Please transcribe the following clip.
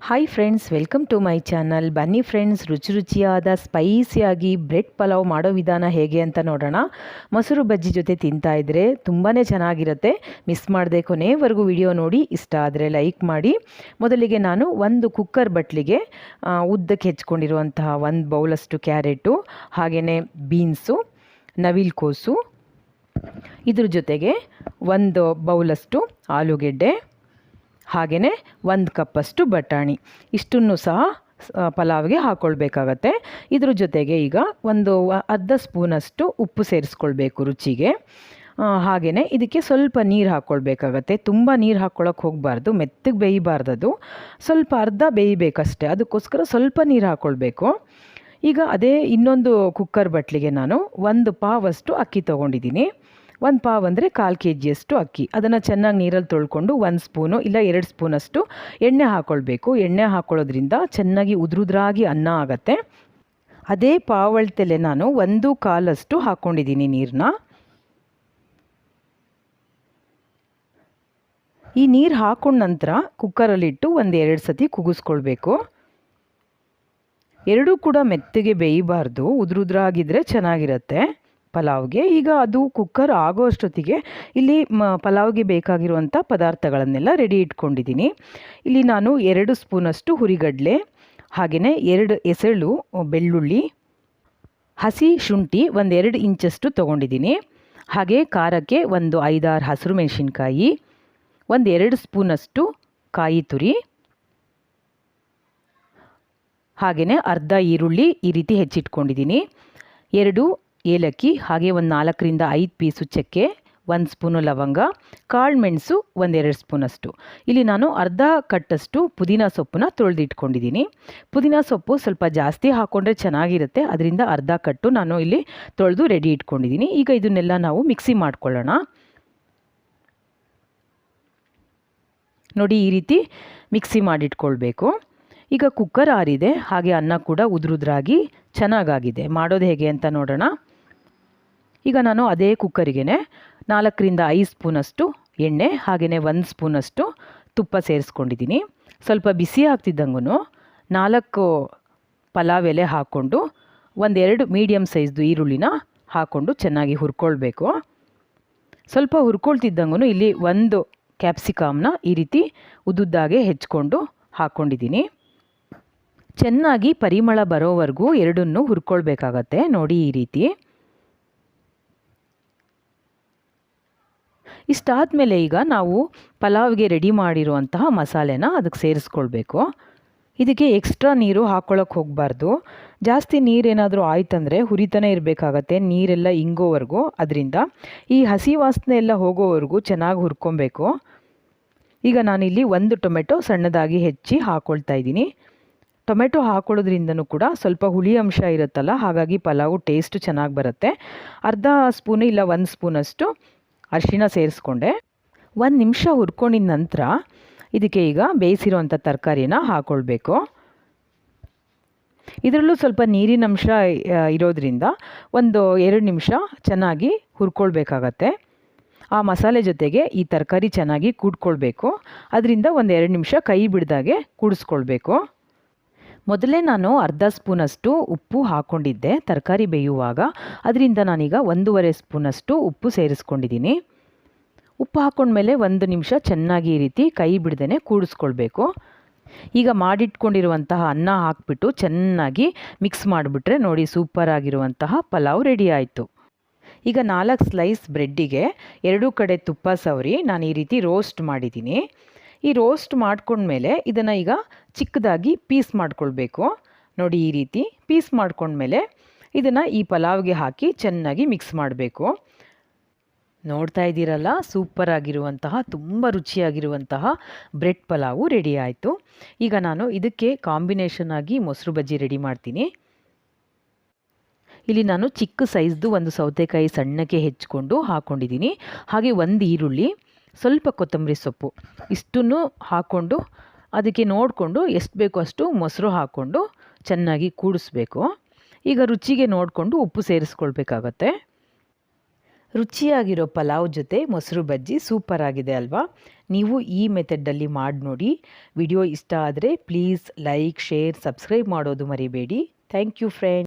Hi friends, welcome to my channel. ಬನ್ನಿ friends, ರುಚಿಯಾದ ಸ್ಪೈಸಿಯಾಗಿ ಬ್ರೆಡ್ ಪಲಾವ್ ಮಾಡೋ ವಿಧಾನ ಹೇಗೆ ಅಂತ ನೋಡೋಣ. ಮೊಸರು ಬಜ್ಜಿ ಜೊತೆ ತಿಂತಾಯಿದ್ರೆ ತುಂಬಾ ಚೆನ್ನಾಗಿರುತ್ತೆ. ಮಿಸ್ ಮಾಡದೆ ಕೊನೆವರೆಗೂ ವಿಡಿಯೋ ನೋಡಿ. ಇಷ್ಟ ಆದರೆ ಲೈಕ್ ಮಾಡಿ. ಮೊದಲಿಗೆ ನಾನು ಒಂದು ಕುಕ್ಕರ್ ಬಟ್ಲಿಗೆ ಉದ್ದಕ್ಕೆ ಹೆಚ್ಕೊಂಡಿರುವಂತಹ 1 ಬೌಲಷ್ಟು ಕ್ಯಾರೆಟು, ಹಾಗೆಯೇ ಬೀನ್ಸು, ನವಿಲುಕೋಸು, ಇದ್ರ ಜೊತೆಗೆ 1 ಬೌಲಷ್ಟು ಆಲೂಗೆಡ್ಡೆ, ಹಾಗೆಯೇ 1 ಕಪ್ಪಷ್ಟು ಬಟಾಣಿ, ಇಷ್ಟನ್ನು ಸಹ ಪಲಾವ್ಗೆ ಹಾಕ್ಕೊಳ್ಬೇಕಾಗತ್ತೆ. ಇದ್ರ ಜೊತೆಗೆ ಈಗ ಒಂದು ಅರ್ಧ ಸ್ಪೂನಷ್ಟು ಉಪ್ಪು ಸೇರಿಸ್ಕೊಳ್ಬೇಕು ರುಚಿಗೆ. ಹಾಗೆಯೇ ಇದಕ್ಕೆ ಸ್ವಲ್ಪ ನೀರು ಹಾಕ್ಕೊಳ್ಬೇಕಾಗತ್ತೆ. ತುಂಬ ನೀರು ಹಾಕ್ಕೊಳ್ಳೋಕೆ ಹೋಗಬಾರ್ದು, ಮೆತ್ತಗೆ ಬೇಯಬಾರ್ದದು, ಸ್ವಲ್ಪ ಅರ್ಧ ಬೇಯಬೇಕಷ್ಟೆ. ಅದಕ್ಕೋಸ್ಕರ ಸ್ವಲ್ಪ ನೀರು ಹಾಕ್ಕೊಳ್ಬೇಕು. ಈಗ ಅದೇ ಇನ್ನೊಂದು ಕುಕ್ಕರ್ ಬಟ್ಲಿಗೆ ನಾನು 1 ಪಾವಷ್ಟು ಅಕ್ಕಿ ತೊಗೊಂಡಿದ್ದೀನಿ. 1 ಪಾವ್ ಅಂದರೆ 1/4 kg ಅಕ್ಕಿ. ಅದನ್ನು ಚೆನ್ನಾಗಿ ನೀರಲ್ಲಿ ತೊಳ್ಕೊಂಡು 1 ಸ್ಪೂನು ಇಲ್ಲ 2 ಸ್ಪೂನಷ್ಟು ಎಣ್ಣೆ ಹಾಕ್ಕೊಳ್ಬೇಕು. ಎಣ್ಣೆ ಹಾಕ್ಕೊಳ್ಳೋದ್ರಿಂದ ಚೆನ್ನಾಗಿ ಉದುರುದ್ರಾಗಿ ಅನ್ನ ಆಗುತ್ತೆ. ಅದೇ ಪಾವ್ ಅಳತೆಲೆ ನಾನು 1/4 ಹಾಕ್ಕೊಂಡಿದ್ದೀನಿ ನೀರನ್ನ. ಈ ನೀರು ಹಾಕೊಂಡ ನಂತರ ಕುಕ್ಕರಲ್ಲಿಟ್ಟು 1-2 ಸತಿ ಕೂಗಿಸ್ಕೊಳ್ಬೇಕು. ಎರಡೂ ಕೂಡ ಮೆತ್ತಗೆ ಬೇಯಬಾರ್ದು, ಉದುರುದ್ರಾಗಿದ್ದರೆ ಚೆನ್ನಾಗಿರುತ್ತೆ ಪಲಾವ್ಗೆ. ಈಗ ಅದು ಕುಕ್ಕರ್ ಆಗೋ ಅಷ್ಟೊತ್ತಿಗೆ ಇಲ್ಲಿ ಪಲಾವ್ಗೆ ಬೇಕಾಗಿರುವಂಥ ಪದಾರ್ಥಗಳನ್ನೆಲ್ಲ ರೆಡಿ ಇಟ್ಕೊಂಡಿದ್ದೀನಿ. ಇಲ್ಲಿ ನಾನು 2 ಸ್ಪೂನಷ್ಟು ಹುರಿಗಡಲೆ, ಹಾಗೆಯೇ 2 ಎಸಳು ಬೆಳ್ಳುಳ್ಳಿ, ಹಸಿ ಶುಂಠಿ 1-2 ಇಂಚಷ್ಟು ತೊಗೊಂಡಿದ್ದೀನಿ. ಹಾಗೆ ಖಾರಕ್ಕೆ 5-6 ಹಸಿರು ಮೆಣಸಿನ್ಕಾಯಿ, 1-2 ಸ್ಪೂನಷ್ಟು ಕಾಯಿ ತುರಿ, ಹಾಗೆಯೇ ಅರ್ಧ ಈರುಳ್ಳಿ ಈ ರೀತಿ ಹೆಚ್ಚಿಟ್ಕೊಂಡಿದ್ದೀನಿ, 2 ಏಲಕ್ಕಿ, ಹಾಗೆ 4-5 ಪೀಸು ಚಕ್ಕೆ, 1 ಸ್ಪೂನು ಲವಂಗ, ಕಾಳು ಮೆಣಸು 1-2 ಸ್ಪೂನಷ್ಟು. ಇಲ್ಲಿ ನಾನು ಅರ್ಧ ಕಟ್ಟಷ್ಟು ಪುದೀನ ಸೊಪ್ಪನ್ನ ತೊಳೆದಿಟ್ಕೊಂಡಿದ್ದೀನಿ. ಪುದೀನ ಸೊಪ್ಪು ಸ್ವಲ್ಪ ಜಾಸ್ತಿ ಹಾಕ್ಕೊಂಡ್ರೆ ಚೆನ್ನಾಗಿರುತ್ತೆ, ಅದರಿಂದ ಅರ್ಧ ಕಟ್ಟು ನಾನು ಇಲ್ಲಿ ತೊಳೆದು ರೆಡಿ ಇಟ್ಕೊಂಡಿದ್ದೀನಿ. ಈಗ ಇದನ್ನೆಲ್ಲ ನಾವು ಮಿಕ್ಸಿ ಮಾಡ್ಕೊಳ್ಳೋಣ. ನೋಡಿ, ಈ ರೀತಿ ಮಿಕ್ಸಿ ಮಾಡಿಟ್ಕೊಳ್ಬೇಕು. ಈಗ ಕುಕ್ಕರ್ ಆರಿದೆ, ಹಾಗೆ ಅನ್ನ ಕೂಡ ಉದುರುದ್ರಾಗಿ ಚೆನ್ನಾಗಾಗಿದೆ. ಮಾಡೋದು ಹೇಗೆ ಅಂತ ನೋಡೋಣ. ಈಗ ನಾನು ಅದೇ ಕುಕ್ಕರಿಗೆ 4-5 ಸ್ಪೂನಷ್ಟು ಎಣ್ಣೆ, ಹಾಗೆಯೇ 1 ಸ್ಪೂನಷ್ಟು ತುಪ್ಪ ಸೇರಿಸ್ಕೊಂಡಿದ್ದೀನಿ. ಸ್ವಲ್ಪ ಬಿಸಿ ಆಗ್ತಿದ್ದಂಗೂ 4 ಪಲಾವ್ ಎಲೆ ಹಾಕ್ಕೊಂಡು 1-2 ಮೀಡಿಯಮ್ ಸೈಜ್ದು ಈರುಳ್ಳಿನ ಹಾಕ್ಕೊಂಡು ಚೆನ್ನಾಗಿ ಹುರ್ಕೊಳ್ಬೇಕು. ಸ್ವಲ್ಪ ಹುರ್ಕೊಳ್ತಿದ್ದಂಗೂ ಇಲ್ಲಿ 1 ಕ್ಯಾಪ್ಸಿಕಮ್ನ ಈ ರೀತಿ ಉದ್ದುದ್ದಾಗೆ ಹೆಚ್ಕೊಂಡು ಹಾಕ್ಕೊಂಡಿದ್ದೀನಿ. ಚೆನ್ನಾಗಿ ಪರಿಮಳ ಬರೋವರೆಗೂ ಎರಡನ್ನೂ ಹುರ್ಕೊಳ್ಬೇಕಾಗತ್ತೆ. ನೋಡಿ, ಈ ರೀತಿ. ಇಷ್ಟಾದಮೇಲೆ ಈಗ ನಾವು ಪಲಾವ್ಗೆ ರೆಡಿ ಮಾಡಿರುವಂತಹ ಮಸಾಲೆನ ಅದಕ್ಕೆ ಸೇರಿಸ್ಕೊಳ್ಬೇಕು. ಇದಕ್ಕೆ ಎಕ್ಸ್ಟ್ರಾ ನೀರು ಹಾಕ್ಕೊಳ್ಳೋಕೆ ಹೋಗಬಾರ್ದು. ಜಾಸ್ತಿ ನೀರೇನಾದರೂ ಆಯ್ತಂದರೆ ಹುರಿತಾನೆ ಇರಬೇಕಾಗತ್ತೆ, ನೀರೆಲ್ಲ ಇಂಗೋವರೆಗೂ. ಅದರಿಂದ ಈ ಹಸಿ ವಾಸನೆ ಎಲ್ಲ ಹೋಗೋವರೆಗೂ ಚೆನ್ನಾಗಿ ಹುರ್ಕೊಬೇಕು. ಈಗ ನಾನಿಲ್ಲಿ 1 ಟೊಮೆಟೊ ಸಣ್ಣದಾಗಿ ಹೆಚ್ಚಿ ಹಾಕ್ಕೊಳ್ತಾ ಇದ್ದೀನಿ. ಟೊಮೆಟೊ ಹಾಕೊಳ್ಳೋದ್ರಿಂದನೂ ಕೂಡ ಸ್ವಲ್ಪ ಹುಳಿ ಅಂಶ ಇರುತ್ತಲ್ಲ, ಹಾಗಾಗಿ ಪಲಾವು ಟೇಸ್ಟು ಚೆನ್ನಾಗಿ ಬರುತ್ತೆ. ಅರ್ಧ ಸ್ಪೂನು ಇಲ್ಲ 1 ಸ್ಪೂನಷ್ಟು ಅರಿಶಿಣ ಸೇರಿಸ್ಕೊಂಡೆ. 1 ನಿಮಿಷ ಹುರ್ಕೊಂಡಿದ ನಂತರ ಇದಕ್ಕೆ ಈಗ ಬೇಯಿಸಿರೋವಂಥ ತರಕಾರಿನ ಹಾಕ್ಕೊಳ್ಬೇಕು. ಇದರಲ್ಲೂ ಸ್ವಲ್ಪ ನೀರಿನ ಅಂಶ ಇರೋದ್ರಿಂದ 1-2 ನಿಮಿಷ ಚೆನ್ನಾಗಿ ಹುರ್ಕೊಳ್ಬೇಕಾಗತ್ತೆ. ಆ ಮಸಾಲೆ ಜೊತೆಗೆ ಈ ತರಕಾರಿ ಚೆನ್ನಾಗಿ ಕೂಡ್ಕೊಳ್ಬೇಕು. ಅದರಿಂದ 1-2 ನಿಮಿಷ ಕೈ ಬಿಡ್ದಾಗೆ ಕೂಡಿಸ್ಕೊಳ್ಬೇಕು. ಮೊದಲೇ ನಾನು ಅರ್ಧ ಸ್ಪೂನಷ್ಟು ಉಪ್ಪು ಹಾಕ್ಕೊಂಡಿದ್ದೆ ತರಕಾರಿ ಬೇಯುವಾಗ, ಅದರಿಂದ ನಾನೀಗ 1.5 ಸ್ಪೂನಷ್ಟು ಉಪ್ಪು ಸೇರಿಸ್ಕೊಂಡಿದ್ದೀನಿ. ಉಪ್ಪು ಹಾಕ್ಕೊಂಡ್ಮೇಲೆ 1 ನಿಮಿಷ ಚೆನ್ನಾಗಿ ಈ ರೀತಿ ಕೈ ಬಿಡ್ದೇ ಕೂಡಿಸ್ಕೊಳ್ಬೇಕು. ಈಗ ಮಾಡಿಟ್ಕೊಂಡಿರುವಂತಹ ಅನ್ನ ಹಾಕ್ಬಿಟ್ಟು ಚೆನ್ನಾಗಿ ಮಿಕ್ಸ್ ಮಾಡಿಬಿಟ್ರೆ ನೋಡಿ, ಸೂಪರ್ ಆಗಿರುವಂತಹ ಪಲಾವ್ ರೆಡಿ ಆಯಿತು. ಈಗ 4 ಸ್ಲೈಸ್ ಬ್ರೆಡ್ಡಿಗೆ 2 ಕಡೆ ತುಪ್ಪ ಸವರಿ ನಾನು ಈ ರೀತಿ ರೋಸ್ಟ್ ಮಾಡಿದ್ದೀನಿ. ಈ ರೋಸ್ಟ್ ಮಾಡ್ಕೊಂಡ್ಮೇಲೆ ಇದನ್ನು ಈಗ ಚಿಕ್ಕದಾಗಿ ಪೀಸ್ ಮಾಡ್ಕೊಳ್ಬೇಕು. ನೋಡಿ, ಈ ರೀತಿ ಪೀಸ್ ಮಾಡ್ಕೊಂಡ್ಮೇಲೆ ಇದನ್ನು ಈ ಪಲಾವ್ಗೆ ಹಾಕಿ ಚೆನ್ನಾಗಿ ಮಿಕ್ಸ್ ಮಾಡಬೇಕು. ನೋಡ್ತಾ ಇದ್ದೀರಲ್ಲ, ಸೂಪರ್ ಆಗಿರುವಂತಹ ತುಂಬ ರುಚಿಯಾಗಿರುವಂತಹ ಬ್ರೆಡ್ ಪಲಾವು ರೆಡಿ ಆಯಿತು. ಈಗ ನಾನು ಇದಕ್ಕೆ ಕಾಂಬಿನೇಷನ್ ಆಗಿ ಮೊಸರು ಬಜ್ಜಿ ರೆಡಿ ಮಾಡ್ತೀನಿ. ಇಲ್ಲಿ ನಾನು ಚಿಕ್ಕ ಸೈಜ್ದು 1 ಸೌತೆಕಾಯಿ ಸಣ್ಣಕ್ಕೆ ಹೆಚ್ಚಿಕೊಂಡು ಹಾಕ್ಕೊಂಡಿದ್ದೀನಿ. ಹಾಗೆ 1 ಈರುಳ್ಳಿ, ಸ್ವಲ್ಪ ಕೊತ್ತಂಬರಿ ಸೊಪ್ಪು, ಇಷ್ಟನ್ನು ಹಾಕ್ಕೊಂಡು ಅದಕ್ಕೆ ನೋಡಿಕೊಂಡು ಎಷ್ಟು ಬೇಕೋ ಅಷ್ಟು ಮೊಸರು ಹಾಕ್ಕೊಂಡು ಚೆನ್ನಾಗಿ ಕೂಡಿಸ್ಬೇಕು. ಈಗ ರುಚಿಗೆ ನೋಡಿಕೊಂಡು ಉಪ್ಪು ಸೇರಿಸ್ಕೊಳ್ಬೇಕಾಗತ್ತೆ. ರುಚಿಯಾಗಿರೋ ಪಲಾವ್ ಜೊತೆ ಮೊಸರು ಬಜ್ಜಿ ಸೂಪರ್ ಆಗಿದೆ ಅಲ್ವಾ? ನೀವು ಈ ಮೆಥಡಲ್ಲಿ ಮಾಡಿ ನೋಡಿ. ವಿಡಿಯೋ ಇಷ್ಟ ಆದರೆ ಪ್ಲೀಸ್ ಲೈಕ್, ಶೇರ್, ಸಬ್ಸ್ಕ್ರೈಬ್ ಮಾಡೋದು ಮರಿಬೇಡಿ. Thank you friends.